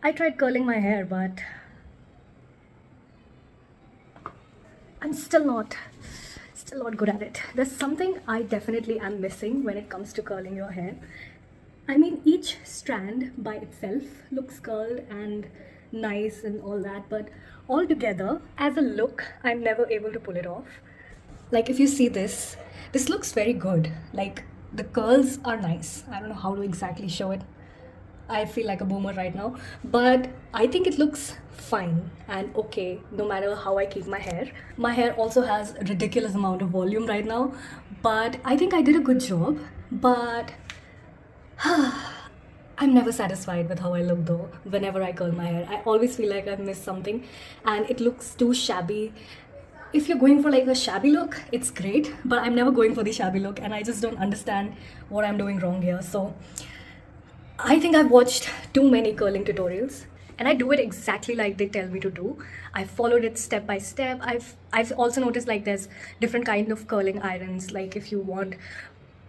I tried curling my hair, but I'm still not good at it. There's something I definitely am missing when it comes to curling your hair. I mean, each strand by itself looks curled and nice and all that, but all together, as a look, I'm never able to pull it off. Like, if you see this looks very good. Like, the curls are nice. I don't know how to exactly show it. I feel like a boomer right now, but I think it looks fine and okay no matter how I keep my hair. My hair also has a ridiculous amount of volume right now, but I think I did a good job. But I'm never satisfied with how I look though. Whenever I curl my hair, I always feel like I've missed something and it looks too shabby. If you're going for like a shabby look, it's great, but I'm never going for the shabby look and I just don't understand what I'm doing wrong here. So I think I've watched too many curling tutorials and I do it exactly like they tell me to do. I've followed it step by step. I've also noticed like there's different kind of curling irons. Like if you want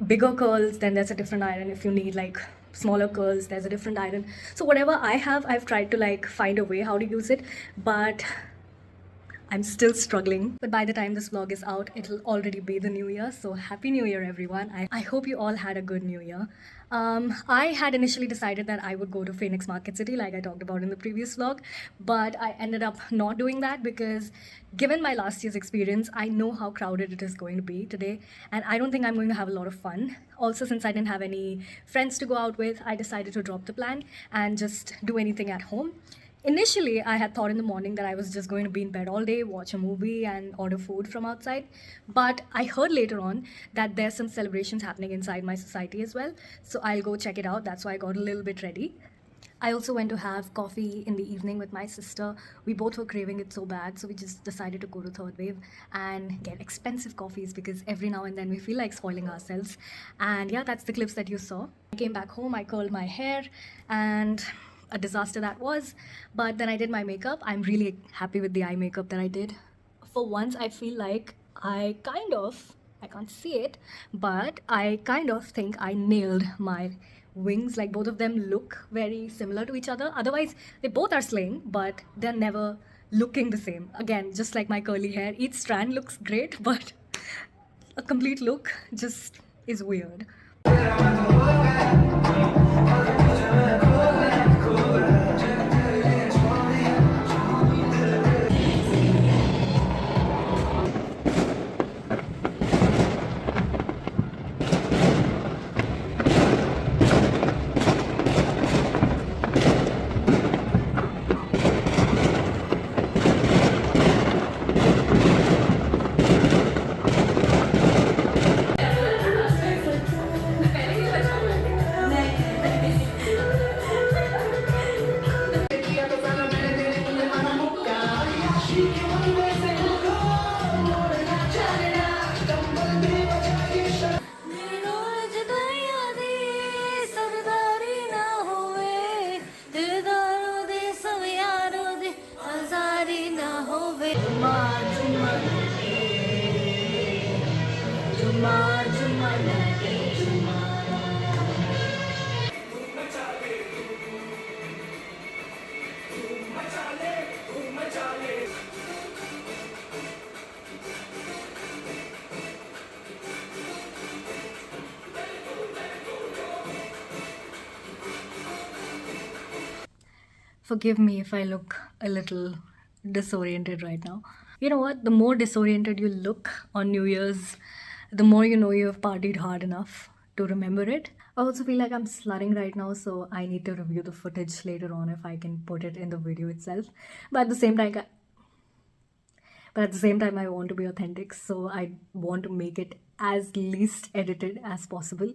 bigger curls, then there's a different iron. If you need like smaller curls, there's a different iron. So whatever I have, I've tried to like find a way how to use it, but I'm still struggling. But by the time this vlog is out, it'll already be the new year. So happy new year, everyone. I hope you all had a good new year. I had initially decided that I would go to Phoenix Market City, like I talked about in the previous vlog, but I ended up not doing that because given my last year's experience, I know how crowded it is going to be today, and I don't think I'm going to have a lot of fun. Also, since I didn't have any friends to go out with, I decided to drop the plan and just do anything at home. Initially, I had thought in the morning that I was just going to be in bed all day, watch a movie, and order food from outside. But I heard later on that there's some celebrations happening inside my society as well. So I'll go check it out. That's why I got a little bit ready. I also went to have coffee in the evening with my sister. We both were craving it so bad, so we just decided to go to Third Wave and get expensive coffees because every now and then we feel like spoiling ourselves. And yeah, that's the clips that you saw. I came back home, I curled my hair, and a disaster that was. But then I did my makeup. I'm really happy with the eye makeup that I did. For once, I feel like I can't see it, but I kind of think I nailed my wings. Like both of them look very similar to each other. Otherwise, they both are slaying, but they're never looking the same. Again, just like my curly hair, each strand looks great, but a complete look just is weird. Forgive me if I look a little disoriented right now. You know what? The more disoriented you look on New Year's, the more you know you have partied hard enough to remember it. I also feel like I'm slurring right now, so I need to review the footage later on if I can put it in the video itself. But at the same time, I want to be authentic, so I want to make it as least edited as possible.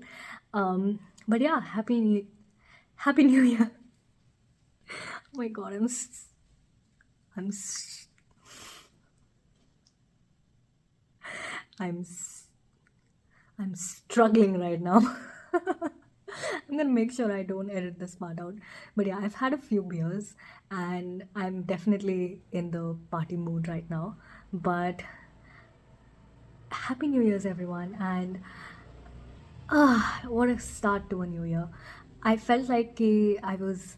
But yeah, happy New Year. Oh my God, I'm s- I'm s- I'm struggling right now. I'm gonna make sure I don't edit this part out. But yeah, I've had a few beers and I'm definitely in the party mood right now. But happy New Year's, everyone, and what a start to a new year. I felt like I was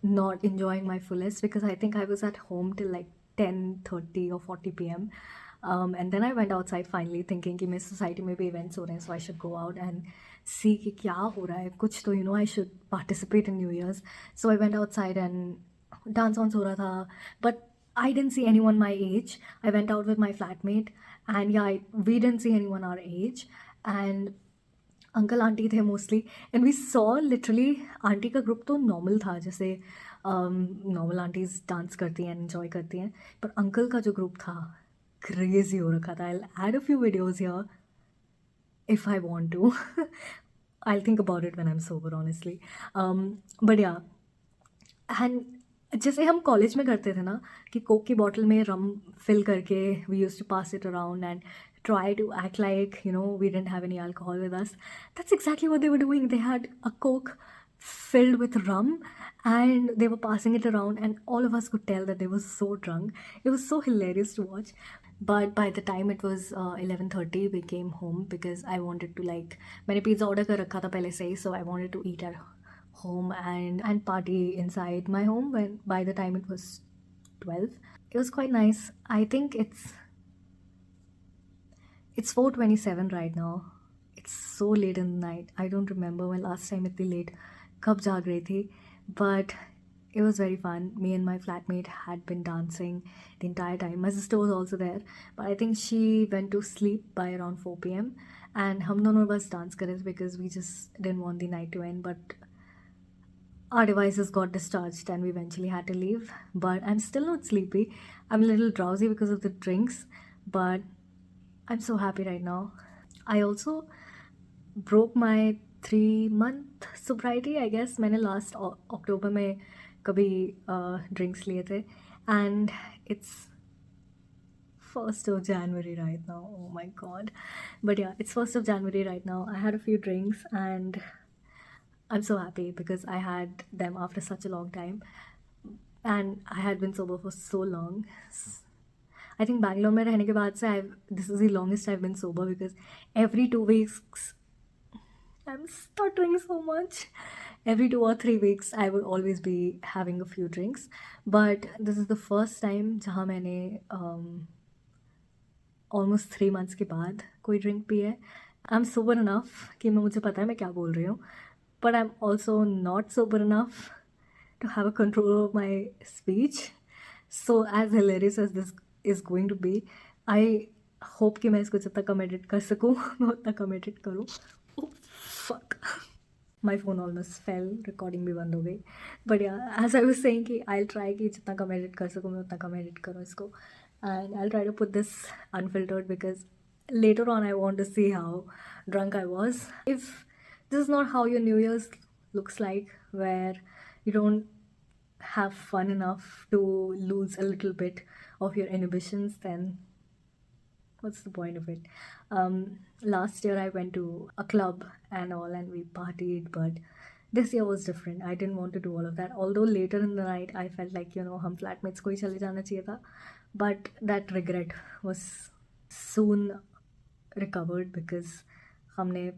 not enjoying my fullest because I think I was at home till like 10:30 or 40 p.m. And then I went outside finally thinking कि मेरी society में भी events हो रहे हैं, so I should go out and see कि क्या हो रहा है कुछ तो, I should participate in New Year's. So I went outside and dance on हो रहा था, but I didn't see anyone my age. I went out with my flatmate and yeah, we didn't see anyone our age, and uncle aunty थे mostly, and we saw literally aunty का group तो normal था, जैसे normal aunties dance करती हैं enjoy करती हैं, पर अंकल का जो ग्रुप था क्रेजी हो रखा था. I add a few videos here if I want to. I'll think about it when I'm sober, honestly. But yeah, and जैसे हम कॉलेज में करते थे ना कि कोक की बॉटल में रम फिल करके we use to pass it around and try to act like we didn't have any alcohol with us. That's exactly what they were doing. They had a coke filled with rum and they were passing it around, and all of us could tell that they were so drunk. It was so hilarious to watch. But by the time it was 11:30 we came home because I wanted to, like, मैंने pizza order कर रखा था पहले से ही, so I wanted to eat at home and party inside my home. When by the time it was 12, it was quite nice. I think it's 4:27 right now. It's so late in the night. I don't remember when last time इतनी late कब जाग रही थी, but it was very fun. Me and my flatmate had been dancing the entire time. My sister was also there, but I think she went to sleep by around 4 p.m. and हम दोनों बस dance कर रहे थे because we just didn't want the night to end. But our devices got discharged and we eventually had to leave. But I'm still not sleepy. I'm a little drowsy because of the drinks, but I'm so happy right now. I also broke my 3-month sobriety, I guess. मैंने last October में कभी drinks लिए थे, and it's 1st of January right now. Oh my god. But yeah, it's 1st of January right now. I had a few drinks and I'm so happy because I had them after such a long time, and I had been sober for so long. I think Bangalore में रहने के बाद से this is the longest I've been sober because every 2 weeks I'm stuttering so much. Every 2 or 3 weeks I would always be having a few drinks, but this is the first time जहाँ मैंने almost 3 months के बाद कोई drink P है. I'm sober enough कि मुझे पता है मैं क्या बोल रही हूँ, but I'm also not sober enough to have a control over my speech. So as hilarious as this is going to be, I hope कि मैं इसको जितना कम edit कर सकूँ मैं उतना कम edit करूँ. Oh fuck, my phone almost fell, recording भी बंद हो गई. But yeah, as I was saying कि I'll try कि जितना कम edit कर सकूँ मैं उतना कम edit करूँ इसको, and I'll try to put this unfiltered because later on I want to see how drunk I was. If this is not how your New Year's looks like, where you don't have fun enough to lose a little bit of your inhibitions, then what's the point of it? Last year I went to a club and all and we partied, but this year was different. I didn't want to do all of that, although later in the night I felt like हम flatmates को ही चले जाना चाहिए था, but that regret was soon recovered because हमने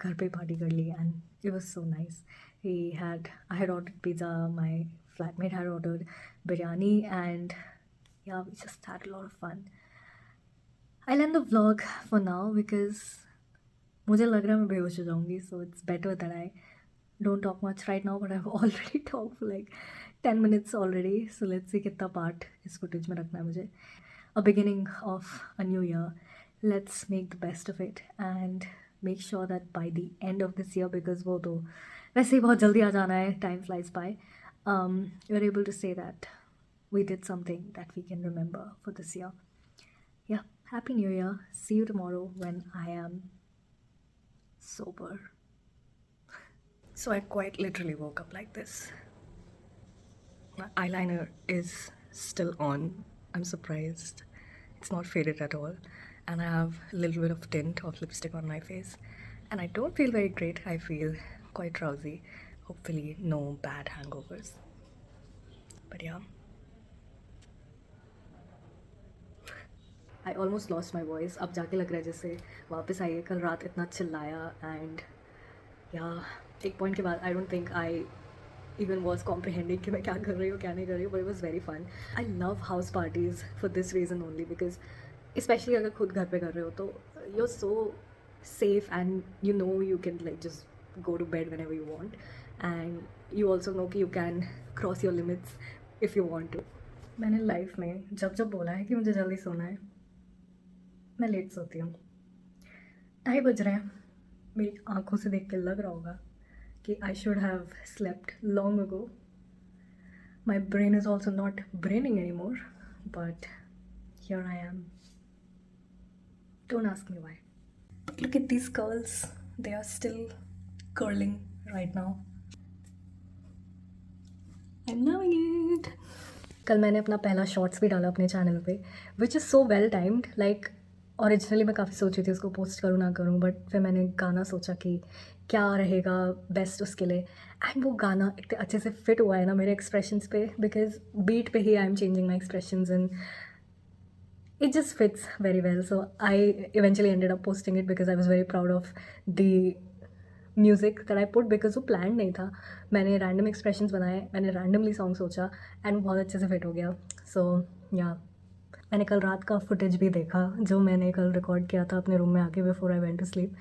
घर पे party कर ली and it was so nice. I had ordered pizza, my flatmate had ordered biryani, and yeah, we just had a lot of fun. I'll end the vlog for now because मुझे लग रहा है मैं बेहोश हो जाऊंगी, so it's better that I don't talk much right now, but I've already talked for like 10 minutes already, so let's see कितना part इस footage में रखना है मुझे. A beginning of a new year. Let's make the best of it and make sure that by the end of this year, because वो तो वैसे ही बहुत जल्दी आ जाना है, time flies by, we're able to say that we did something that we can remember for this year. Yeah, Happy New Year. See you tomorrow when I am sober. So I quite literally woke up like this. My eyeliner is still on. I'm surprised. It's not faded at all. And I have a little bit of tint of lipstick on my face. And I don't feel very great. I feel quite drowsy. Hopefully no bad hangovers. But yeah. I almost lost my voice. अब जाके लग रहा है जैसे वापस आई है. कल रात इतना चिल्लाया and yeah, एक point के बाद I don't think I even was comprehending कि मैं क्या कर रही हूँ क्या नहीं कर रही हूँ, but it was very fun. I love house parties for this reason only because especially अगर खुद घर पे कर रहे हो तो you're so safe and you know you can like just go to bed whenever you want and you also know कि you can cross your limits if you want to. मैंने लाइफ में जब जब बोला है कि मुझे जल्दी सोना है मैं लेट सोती हूँ. 2:30 बज रहे हैं. मेरी आंखों से देख के लग रहा होगा कि I should have slept long ago. My brain is also not braining anymore, but here I am. Don't ask me why. Look at these curls. They are still curling right now. I'm loving it. कल मैंने अपना पहला shorts भी डाला अपने channel पे, which is so well timed. Like originally मैं काफ़ी सोची थी उसको पोस्ट करूँ ना करूँ, बट फिर मैंने गाना सोचा कि क्या रहेगा बेस्ट उसके लिए, एंड वो गाना इतने अच्छे से फिट हुआ है ना मेरे एक्सप्रेशंस पे, बिकॉज बीट पे ही I am changing my expressions and it just fits very well. So I eventually ended up posting it because I was very proud of the music that I put, because वो plan नहीं था. मैंने random expressions बनाए, मैंने randomly song सोचा and बहुत अच्छे से फिट हो गया. सो या मैंने कल रात का फुटेज भी देखा जो मैंने कल रिकॉर्ड किया था अपने रूम में आके before I went to sleep.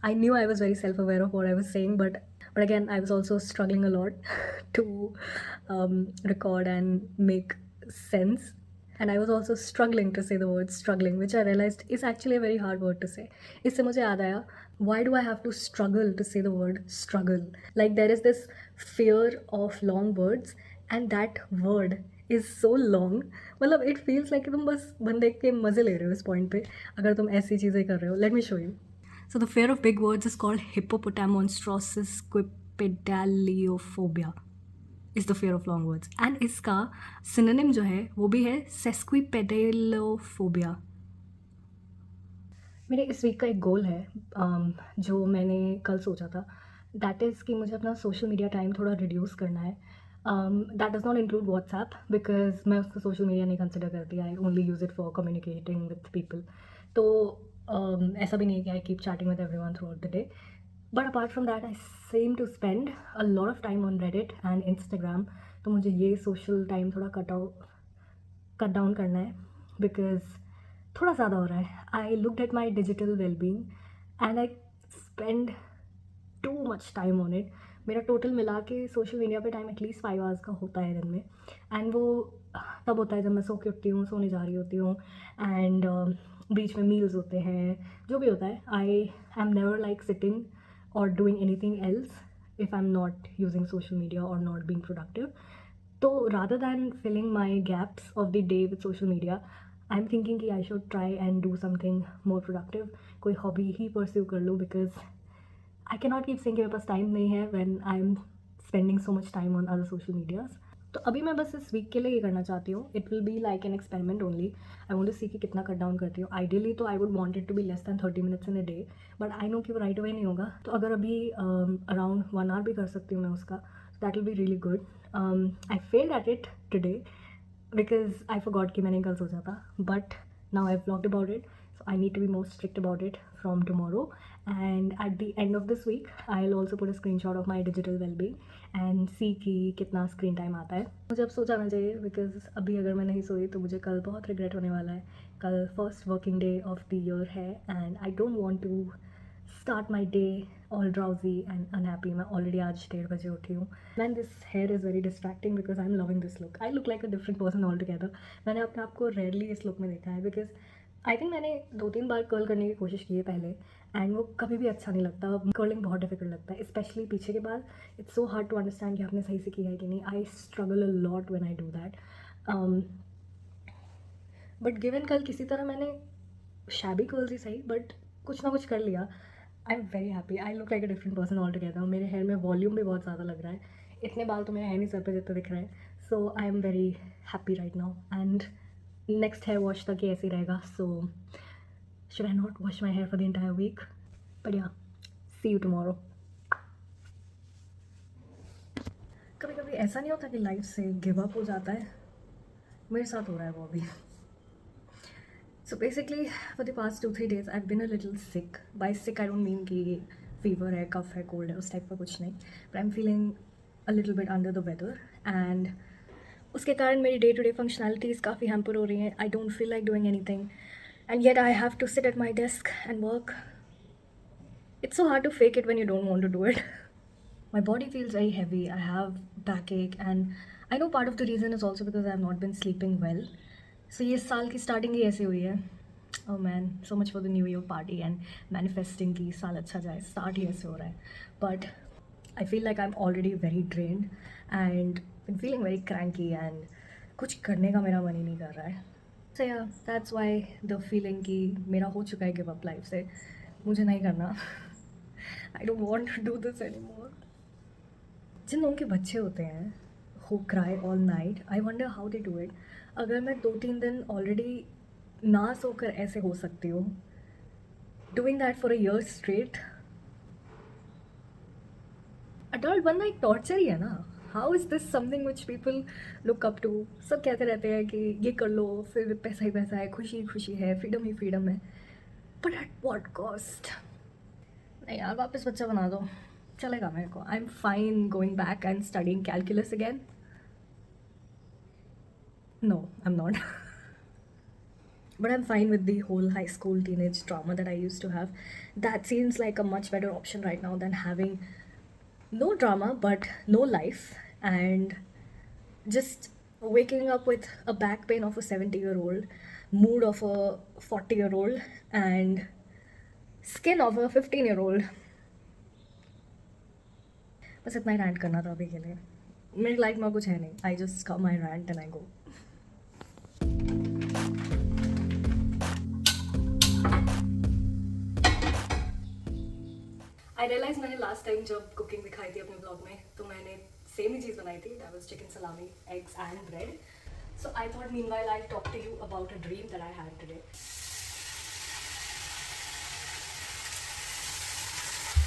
I knew I was very self-aware of what I was saying, but again I was also struggling a lot to record and make sense, and I was also struggling to say the word struggling, which I realized is actually a very hard word to say. इससे मुझे याद आया, why do I have to struggle to say the word struggle? Like there is this fear of long words, and that word is so long. मतलब it feels like तुम बस बंदे के मज़े ले रहे हो इस पॉइंट पे अगर तुम ऐसी चीज़ें कर रहे हो. Let me show you. So the fear of big words is called hippopotamonstrosis quipedaliophobia. Is the fear of long words. And इसका synonym जो है वो भी है sesquipedalophobia. मेरे इस वीक का एक गोल है जो मैंने कल सोचा था, दैट इज़ कि मुझे अपना सोशल मीडिया टाइम थोड़ा रिड्यूस करना है. That does not include WhatsApp because मैं उसको सोशल मीडिया नहीं कंसिडर करती. I only use it for communicating with people. तो ऐसा भी नहीं है कि I keep chatting with everyone throughout the day. But apart from that I seem to spend a lot of time on Reddit and Instagram. तो मुझे ये social time थोड़ा कट डाउन करना है बिकॉज थोड़ा ज़्यादा हो रहा है. I looked at my digital wellbeing and I spend too much time on it. मेरा टोटल मिला के सोशल मीडिया पे टाइम एटलीस्ट 5 आवर्स का होता है दिन में, एंड वो तब होता है जब मैं सो के उठती हूँ, सोने जा रही होती हूँ, एंड बीच में मील्स होते हैं, जो भी होता है. I am never like sitting or doing anything else if I'm not using social media or not being productive. So rather than filling my gaps of the day with social media, I'm thinking कि I should try and do something more productive. कोई hobby ही pursue कर लूँ because I cannot keep saying कि मेरे पास time नहीं है when I'm spending so much time on other social medias. तो अभी मैं बस इस वीक के लिए ये करना चाहती हूँ. It will be like an experiment only. I want to see कि कितना कट डाउन करती हूँ. आइडियली तो I would want it to be less than 30 minutes in a day, but I know कि वो राइट अवे नहीं होगा. तो अगर अभी अराउंड 1 आवर भी कर सकती हूँ मैं उसका, that will be really good. I failed at it today because I forgot कि मैंने कल सोचा था, but now I have vlogged about it. So I need to be more strict about it from tomorrow, and at the end of this week I'll also put a screenshot of my digital well-being and see कि कितना screen time आता है. मुझे अब सो जाना चाहिए because अभी अगर मैं नहीं सोई तो मुझे कल बहुत रिग्रेट होने वाला है. कल first working day of the year है and I don't want to start my day all drowsy and unhappy. मैं ऑलरेडी आज 1:30 बजे उठी हूँ. Man this hair is very distracting because I am loving this look. I look like a different person altogether. मैंने अपने आप को rarely इस लुक में देखा है बिकॉज आई थिंक मैंने 2-3 बार कर्ल करने की कोशिश की है पहले, एंड वो कभी भी अच्छा नहीं लगता. कर्लिंग बहुत डिफिकल्ट लगता है, स्पेशली पीछे के बाद. It's so hard to understand कि आपने सही से किया है कि नहीं. I struggle a lot when I do that. But given कल किसी तरह मैंने शैबी कर्ल्स ही सही बट कुछ ना कुछ कर लिया. आई am very happy. I look like a different person all together. मेरे हेयर में वॉल्यूम भी बहुत ज़्यादा लग रहा है. इतने बाल तो मेरे है नहीं सर पे जितना दिख रहा है. So I am very happy right now, and next hair wash तक ये ऐसे ही रहेगा. सो should I not wash my hair for the entire week? But yeah, see you tomorrow. कभी कभी ऐसा नहीं होता कि लाइफ से गिव अप हो जाता है. मेरे साथ हो रहा है वो अभी. So basically for the past 2-3 days I've been a little sick. By sick I don't mean कि फीवर है, कफ है, कोल्ड है, उस टाइप का कुछ नहीं, but I am feeling a little bit under the weather and उसके कारण मेरी डे टू डे फंक्शनैलिटीज़ काफ़ी हैम्पर हो रही हैं. I don't feel like doing anything and yet I have to sit at my desk and work. It's so hard to fake it when you don't want to do it. My body feels very heavy. I have backache, and I know part of the reason is also because I have not been sleeping well. So ये साल की starting ही ऐसे हुई है. Oh man, so much for the New Year party and manifesting कि साल अच्छा जाए. Start ही ऐसे हो रहा है. But I feel like I'm already very drained and been feeling very cranky and कुछ करने का मेरा मन ही नहीं कर रहा है. So yeah, that's why the feeling कि मेरा हो चुका है give up life से, मुझे नहीं करना. I don't want to do this anymore. जिन लोगों के बच्चे होते हैं who cry all night, I wonder how they do it. अगर मैं 2-3 दिन ऑलरेडी ना सोकर ऐसे हो सकती हूँ, doing that for a year straight, adult बनना एक टॉर्चर ही है ना. How is this something which people look up to. सब कहते रहते हैं कि ये कर लो, फिर पैसा ही पैसा है, खुशी ही खुशी है, फ्रीडम ही फ्रीडम है, बट एट वॉट कॉस्ट. नहीं यार, वापस बच्चा बना दो, चलेगा मेरे को. I am fine going back and studying calculus again. No, I am not. But I'm fine with the whole high school teenage trauma that I used to have. That seems like a much better option right now than having no drama but no life and just waking up with a back pain of a 70-year-old, mood of a 40-year-old, and skin of a 15-year-old. बस इतना ही rant करना था अभी के लिए. मेरी life में कुछ है नहीं. I just come my rant and I go. I realise मैंने लास्ट टाइम जब कुकिंग दिखाई थी अपने ब्लॉग में तो मैंने सेम ही चीज़ बनाई थी. That was chicken salami, eggs and bread. So I thought meanwhile I talk to you about a dream that I had today.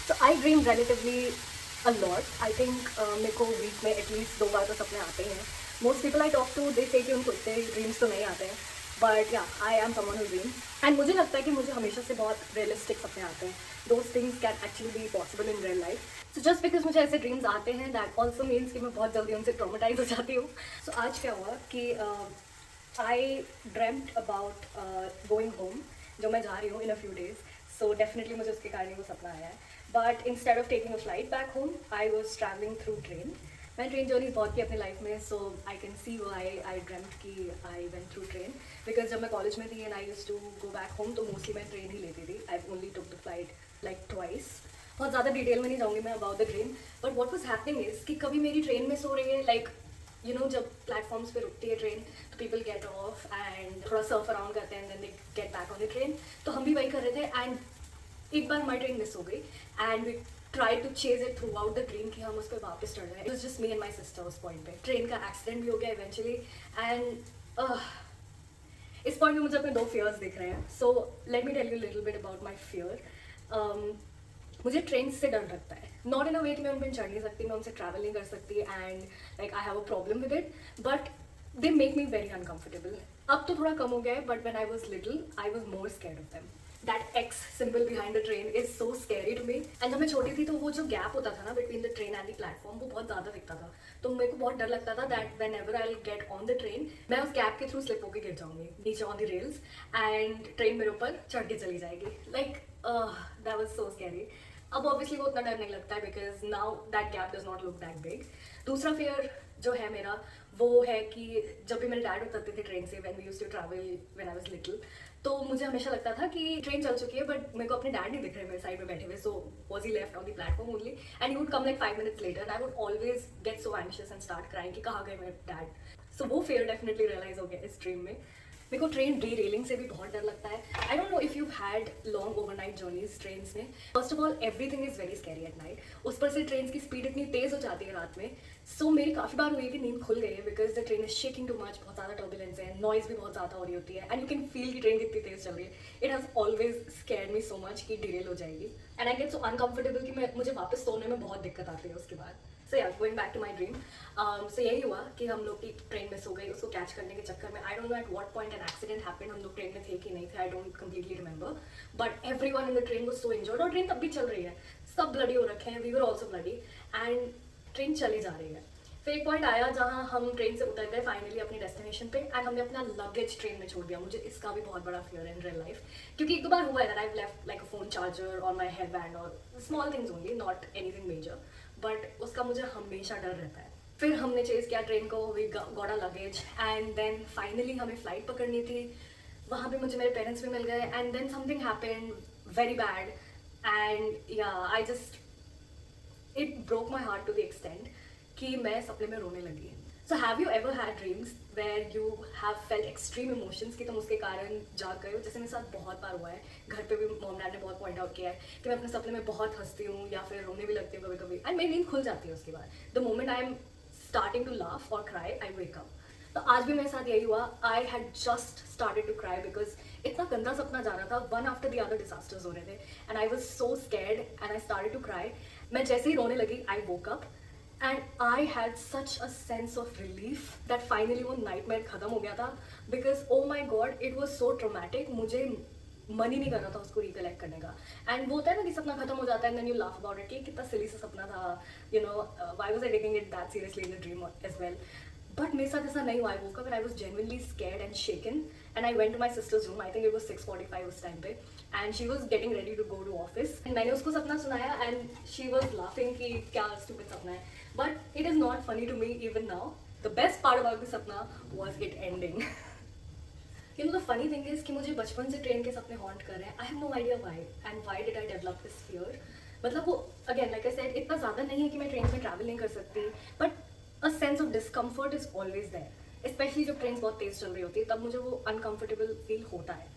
So I dream relatively a lot. I think मेरे को week में at least 2 बार तो सपने आते ही हैं. Most people I talk to they say कि उनको इतने ड्रीम्स तो नहीं आते हैं, बट या I am someone who dream. And मुझे लगता है कि मुझे हमेशा से बहुत रियलिस्टिक सपने आते हैं. Those things can actually be possible in real life. So just because मुझे ऐसे ड्रीम्स आते हैं दैट ऑल्सो मीन्स कि मैं बहुत जल्दी उनसे ट्रॉमेटाइज हो जाती हूँ. सो आज क्या हुआ कि I dreamed about going home, जो मैं जा रही हूँ in a few days. So definitely मुझे उसके कारण वो सपना आया है. But instead of taking a flight back home I was travelling through train. मैंने ट्रेन जर्नी बहुत की अपनी लाइफ में, सो I can see I dreamed कि I went through train. Because जब मैं कॉलेज में थी and I used to go back home तो मोस्टली मैं ट्रेन ही लेती थी. I only took the flight like twice. बहुत ज़्यादा डिटेल में नहीं जाऊँगी मैं about the dream, but what was happening is कि कभी मेरी ट्रेन में सो रही है, लाइक यू नो जब प्लेटफॉर्म्स पे रुकती है ट्रेन तो पीपल गेट ऑफ एंड थोड़ा सर्फ अराउंड करते हैं, then they get back on the train. तो हम भी वही कर रहे थे एंड एक बार हमारी ट्रेन मिस हो गई and we try to chase it throughout the dream कि हम उस पर वापस चढ़ रहे हैं. It was just me and my sister उस पॉइंट पे. ट्रेन का एक्सीडेंट भी हो गया इवेंचुअली एंड इस पॉइंट में मुझे अपने 2 फियर्स दिख रहे हैं. So let me tell you little bit about my fear. मुझे ट्रेन से डर लगता है, नॉट इन अ वे कि मैं उन पर चढ़ नहीं सकती, मैं उनसे ट्रैवल नहीं कर सकती and like I have a problem with it, but they make me very uncomfortable. अब तो थोड़ा कम हो गया है, but when I was little I was more scared of them. That X symbol behind the train is so scary to me. And जब मैं छोटी थी तो वो जो गैप होता था ना between the train and the platform वो बहुत ज़्यादा दिखता था. तो मेरे को बहुत डर लगता था that when ever I will get on the train मैं उस गैप के थ्रू स्लिप होकर गिर जाऊंगी नीचे on the rails and train मेरे ऊपर चढ़ के चली जाएगी. Like that was so scary. अब ऑब्वियसली वो उतना डर नहीं लगता है because now that gap does not look that big. दूसरा फियर जो है मेरा वो है कि जब भी मेरे डैड उतरते थे ट्रेन से when we used to travel when I was little, तो मुझे हमेशा लगता था कि ट्रेन चल चुकी है बट मेरे को अपने डैड नहीं दिख रहे मेरे साइड में बैठे हुए. So was he left on the platform only and he would come like 5 minutes later and I would always get so anxious and start crying कि कहाँ गए मेरे डैड. सो वो फियर डेफिनेटली रियलाइज हो गया इस ड्रीम में. मेरे को ट्रेन डी रेलिंग से भी बहुत डर लगता है. I don't know if you had long overnight journeys trains में. First of all everything is very scary at night. उस पर से ट्रेन की स्पीड इतनी तेज़ हो जाती है रात में. सो मेरी काफ़ी बार हुई है कि नींद खुल गई है because the train is shaking too much. बहुत ज़्यादा टर्बुलेंस है, नॉइज़ भी बहुत ज़्यादा हो रही होती है एंड यू कैन फील कि ट्रेन कितनी तेज़ चल रही है. It has always scared me so much कि डिरेल हो जाएगी and I get so uncomfortable कि मुझे वापस सोने में बहुत दिक्कत आती है उसके बाद. So yeah going back to my dream. So यही हुआ कि हम लोग की ट्रेन मिस हो गई. उसको कैच करने के चक्कर में आई don't know at what point an accident happened. हम लोग ट्रेन में थे कि नहीं थे I don't completely remember, but everyone in the train was so injured और ट्रेन तब भी चल रही है. सब ब्लडी हो रखे हैं, we were also bloody, and train चली जा रही है। फिर एक पॉइंट आया जहाँ हम ट्रेन से उतर गए फाइनली अपनी डेस्टिनेशन पे, एंड हमने अपना लगेज ट्रेन में छोड़ दिया। मुझे इसका भी बहुत बड़ा फियर है इन रियल लाइफ, क्योंकि एक दो बार हुआ है that I left like a phone charger और माई हेयर बैंड और small things only, not anything major, but उसका मुझे हमेशा डर रहता है। फिर हमने चेज किया ट्रेन को, we got a luggage, and then finally हमें फ्लाइट पकड़नी थी। वहाँ पे मुझे मेरे पेरेंट्स भी मिल गए, and then something happened very bad, and yeah I just it broke my heart to the extent कि मैं सपने में रोने लगी। So have you ever had dreams where you have felt extreme emotions कि तुम उसके कारण जाग गए हो? जैसे मेरे साथ बहुत बार हुआ है, घर पे भी मॉम डैड ने बहुत पॉइंट आउट किया है कि मैं अपने सपने में बहुत हंसती हूँ या फिर रोने भी लगती हूँ कभी कभी, एंड मेरी नींद खुल जाती है उसके बाद। The moment I am starting to laugh और क्राई आई वेक अप। तो आज भी मेरे साथ यही हुआ, I had just started to cry because इतना गंदा सपना जा रहा था, one after the other disasters हो रहे थे, and I was so scared and I started to cry. मैं जैसे ही रोने लगी I woke up and I had such a sense of relief that finally वो नाइटमेयर खत्म हो गया था, because oh my God it was so traumatic, मुझे मन ही नहीं कर रहा था उसको रिकलेक्ट करने का। एंड वो होता है ना कि सपना खत्म हो जाता है and then you laugh about it कि कितना सिली सा सपना था, you know, why was I taking it that seriously in the dream as well. But मेरे साथ ऐसा नहीं हुआ। I woke up and I was genuinely scared and shaken, and I went to my sister's room, I think it was 6:45 उस time पे, एंड she was getting ready to go to office. मैंने उसको सपना सुनाया एंड शी वाज लाफिंग कि क्या stupid सपना है, but it is not funny to me even now. The best part about the सपना was it ending. You know, the funny thing is कि मुझे बचपन से ट्रेन के सपने हॉन्ट कर रहे हैं। I have no idea why and why did I develop this fear. मतलब वो अगेन लाइक आई सेड इतना ज़्यादा नहीं है कि मैं ट्रेन में ट्रैवल नहीं कर सकती, but a sense of discomfort is always there, specially जब ट्रेन बहुत तेज़ चल रही होती है तब मुझे वो अनकम्फर्टेबल फील होता है।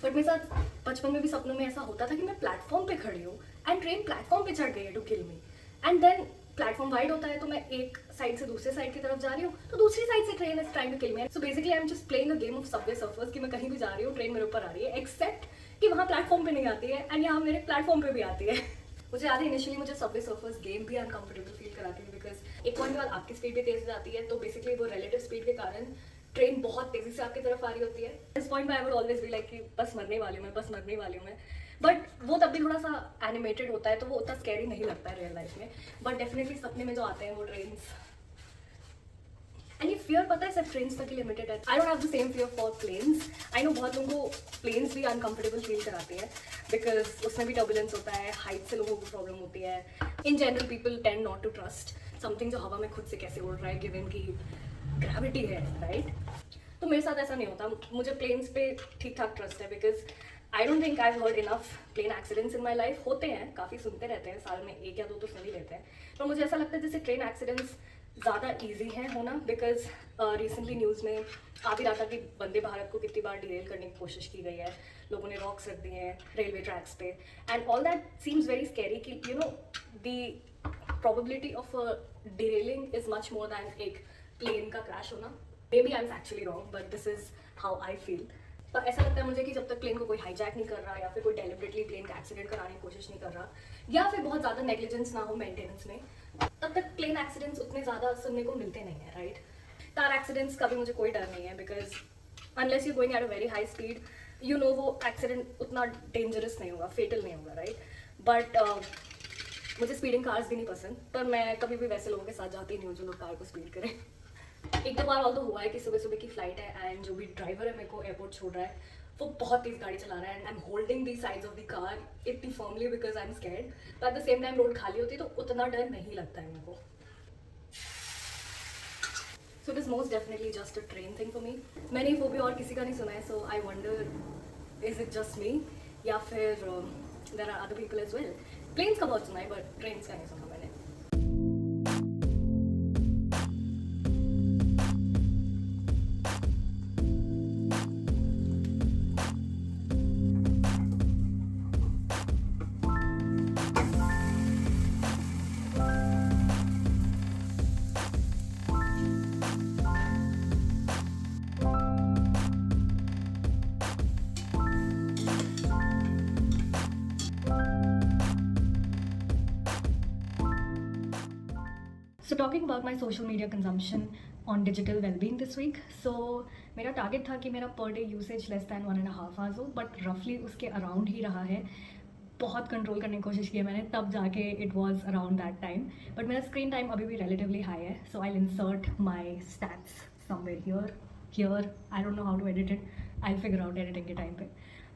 बट मेरे साथ बचपन में भी सपनों में ऐसा होता था कि मैं प्लेटफॉर्म पे खड़ी हूँ एंड ट्रेन प्लेटफॉर्म पे चढ़ गई है to kill me, and then platform wide होता है तो मैं एक साइड से दूसरे साइड की तरफ जा रही हूँ तो दूसरी साइड से train is trying to kill me. So basically I am just playing a game of Subway Surfers कि मैं कहीं भी जा रही हूँ ट्रेन मेरे ऊपर आ रही है, एक्सेप्ट कि वहाँ प्लेटफॉर्म पे नहीं आती है एंड यहाँ मेरे प्लेटफॉर्म पे भी आती है। मुझे याद है इनिशियली मुझे सबवे सर्फर्स गेम भी अनकंफर्टेबल फील कराती है, बिकॉज एक पॉइंट के बाद आपकी स्पीड भी तेज हो जाती है, तो बेसिकली वो रिलेटिव स्पीड के कारण ट्रेन बहुत तेजी से आपकी तरफ आ रही होती है। इस पॉइंट में आई वुड ऑलवेज बी लाइक कि बस मरने वाली हूँ मैं, बस मरने वाली हूँ मैं। बट वो तब भी थोड़ा सा एनिमेटेड होता है तो वो उतना स्कैरी नहीं लगता है रियल लाइफ में, बट डेफिनेटली सपने में जो आते हैं वो ट्रेन्स। एंड ये फियर पता है सिर्फ ट्रेन्स तक ही लिमिटेड है। I don't have the same fear for planes. I know बहुत लोगों को प्लेन्स भी अनकंफर्टेबल फील कराते हैं बिकॉज उसमें भी टर्बुलेंस होता है, हाइट से लोगों को प्रॉब्लम होती है। In general people tend not to trust something जो हवा में खुद से कैसे उड़ रहा है गिवन की ग्रेविटी है, राइट? तो मेरे साथ ऐसा नहीं होता, मुझे प्लेन्स पे ठीक ठाक ट्रस्ट है because I don't think I heard enough plane accidents in my life. होते हैं, काफ़ी सुनते रहते हैं, साल में एक या दो तो सुन ही लेते हैं, पर मुझे ऐसा लगता है जैसे ट्रेन एक्सीडेंट्स ज़्यादा ईजी हैं होना, बिकॉज रिसेंटली न्यूज़ में आ भी रहा था कि वंदे भारत को कितनी बार डिरेल करने की कोशिश की गई है, लोगों ने रॉक्स रख दिए हैं रेलवे ट्रैक्स पे, and all that seems very scary कि you know the probability of derailing is much more than एक प्लेन का क्रैश होना। Maybe I am actually wrong but this is how I feel. पर ऐसा लगता है मुझे कि जब तक प्लेन को कोई हाईजैक नहीं कर रहा या फिर कोई डेलिबरेटली प्लेन का एक्सीडेंट कराने की कोशिश नहीं कर रहा या फिर बहुत ज़्यादा नेग्लिजेंस ना हो मेंटेनेंस में, तब तक प्लेन एक्सीडेंट्स उतने ज़्यादा सुनने को मिलते नहीं है, राइट? कार एक्सीडेंट्स का भी मुझे कोई डर नहीं है because unless you going at a very high speed you know वो एक्सीडेंट उतना डेंजरस नहीं होगा, फेटल नहीं होगा, राइट? बट मुझे स्पीडिंग कार्स भी नहीं पसंद, पर मैं कभी भी वैसे लोगों के साथ जाती नहीं हूँ जो लोग कार को स्पीड करें। एक दो बार ऑल तो हुआ है कि सुबह सुबह की फ्लाइट है एंड जो भी ड्राइवर है मेरे को एयरपोर्ट छोड़ रहा है वो बहुत तेज गाड़ी चला रहा है and I am holding the sides of the car इतनी firmly because I am scared, but at the same time road खाली होती है तो उतना डर नहीं लगता है मेरे को। So it is most definitely just a train thing for me. मैंने वो भी और किसी का नहीं सुना है, so I wonder is it just me या फिर there are other people as well. Planes का बहुत सुना है बट ट्रेन्स का नहीं सुना मैंने। So talking about my social media consumption on digital well-being this week, so मेरा टारगेट था कि मेरा per day usage less than 1.5 hours हो, बट रफली उसके अराउंड ही रहा है। बहुत कंट्रोल करने की कोशिश की है मैंने, तब जाके it was around that time. But मेरा स्क्रीन टाइम अभी भी रिलेटिवली हाई है, so I insert my stats somewhere here. I don't know how to edit it, I figure out editing के टाइम पे.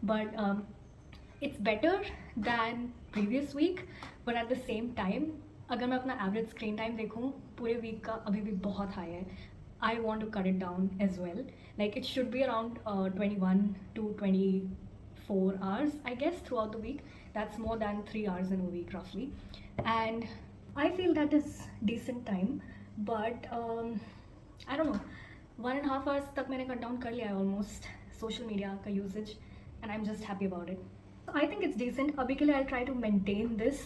But it's better than previous week, but at the same time अगर मैं अपना average screen time देखूँ पूरे week का अभी भी बहुत हाई है. I want to cut it down as well. Like it should be around 21 to 24 hours, I guess, throughout the week. That's more than 3 hours in a week, roughly. And I feel that is decent time. But I don't know. 1.5 hours तक मैंने cut down कर लिया है almost social media का usage, and I'm just happy about it. So I think it's decent. अभी के लिए I'll try to maintain this.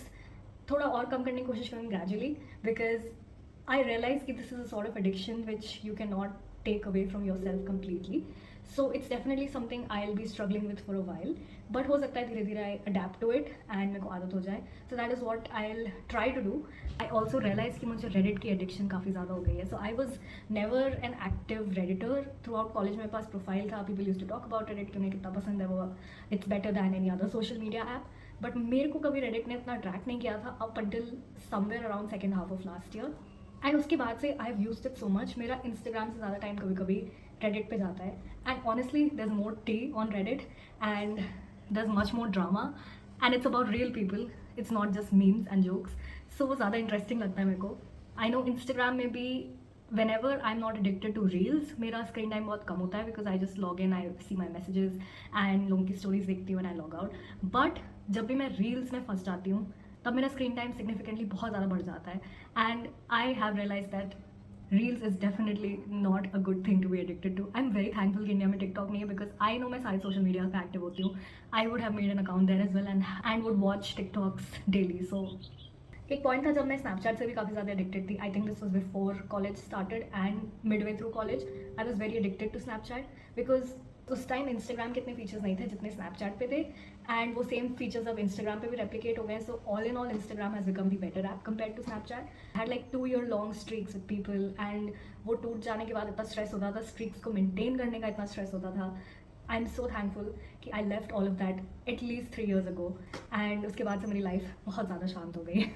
थोड़ा और कम करने की कोशिश करूँगी gradually, because I realize कि this is a sort of addiction which you cannot take away from yourself completely. So it's definitely something I'll be struggling with for a while. But हो सकता है धीरे धीरे I adapt to it and मेरे को आदत हो जाए. So that is what I'll try to do. I also realize कि मुझे Reddit की addiction काफ़ी ज़्यादा हो गई है. So I was never an active Redditor. Throughout college मेरे पास profile था. People used to talk about Reddit कि उन्हें कितना पसंद है वो. It's better than any other social media app. But मेरे को कभी Reddit ने इतना track नहीं किया था up until somewhere around second half of last year. And उसके बाद से I have used it so much, मेरा इंस्टाग्राम से ज़्यादा टाइम कभी कभी रेडिट पे जाता है. And honestly there is more tea on Reddit and there is much more drama and it's about real people. It's not just memes and jokes. So वो ज़्यादा इंटरेस्टिंग लगता है मेरे को. आई नो इंस्टाग्राम में भी whenever I am not addicted to reels मेरा screen time बहुत कम होता है, because I just log in, I see my messages and लोगों की स्टोरीज देखती हूँ and I log out. But जब भी मैं रील्स में फंस जाती हूँ तब मेरा स्क्रीन टाइम सिग्निफिकेंटली बहुत ज़्यादा बढ़ जाता है. And I have realise that reels is definitely not a good thing to be addicted to. I am very thankful कि इंडिया में टिकटॉक नहीं है, बिकॉज आई नो मैं सारी सोशल मीडिया पे एक्टिव होती हूँ. I would have made an account there as well and would watch TikToks daily. So एक पॉइंट था जब मैं स्नैपचैट से भी काफ़ी ज़्यादा एडिक्टेड थी. I think this was before college started and midway through college I was very addicted to Snapchat, because उस टाइम इंस्टाग्राम के इतने फीचर्स नहीं थे जितने स्नैपचैट पे थे. एंड वो सेम फीचर्स अब इंस्टाग्राम पे भी रेप्लिकेट हो गए. So all in all Instagram has become the better app compare to Snapchat. Had like 2 year long streaks with people and वो टूट जाने के बाद इतना स्ट्रेस होता था, स्ट्रीक्स को मेंटेन करने का इतना स्ट्रेस होता था. आई एम सो थैंकफुल कि I left all of that at least 3 years ago. And उसके बाद से मेरी लाइफ बहुत ज़्यादा शांत हो गई.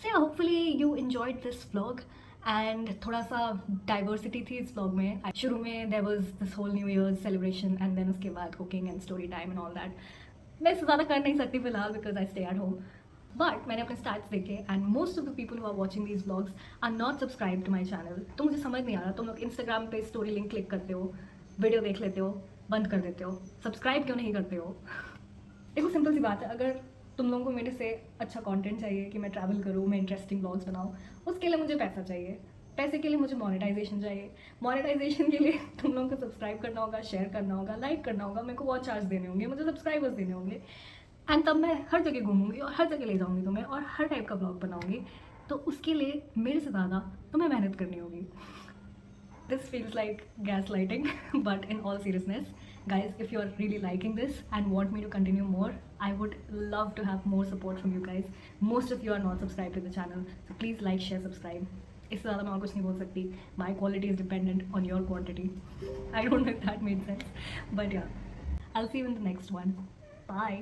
So yeah, hopefully you enjoyed this vlog and थोड़ा सा डाइवर्सिटी थी इस vlog में. शुरू में there was this whole New Year's celebration and then उसके बाद cooking and story time and all that. मैं इससे ज़्यादा कर नहीं सकती फिलहाल because I stay at home. But मैंने अपने stats देखे and most of the people who are watching these vlogs are not subscribed to my channel. तो मुझे समझ नहीं आ रहा, तुम लोग Instagram पे story link क्लिक करते हो, वीडियो देख लेते हो, बंद कर देते हो, सब्सक्राइब क्यों नहीं करते हो? देखो सिंपल सी बात है, अगर तुम लोगों को मेरे से अच्छा कंटेंट चाहिए कि मैं ट्रैवल करूँ, मैं इंटरेस्टिंग व्लॉग्स बनाऊँ, उसके लिए मुझे पैसा चाहिए. पैसे के लिए मुझे मोनेटाइजेशन चाहिए. मोनेटाइजेशन के लिए तुम लोगों को सब्सक्राइब करना होगा, शेयर करना होगा, लाइक करना होगा, मेरे को वॉच चार्ज देने होंगे, मुझे सब्सक्राइबर्स देने होंगे. एंड तब मैं हर जगह घूमूंगी और हर जगह ले जाऊँगी तुम्हें और हर टाइप का व्लॉग बनाऊँगी. तो उसके लिए मेरे से ज़्यादा तुम्हें मेहनत करनी होगी. This feels like gaslighting, but in all seriousness, guys, if you are really liking this and want me to continue more, I would love to have more support from you guys. Most of you are not subscribed to the channel, so please like, share, subscribe. इससे ज़्यादा मैं और कुछ नहीं बोल सकती. My quality is dependent on your quantity. I don't know if that made sense, but yeah, I'll see you in the next one. Bye.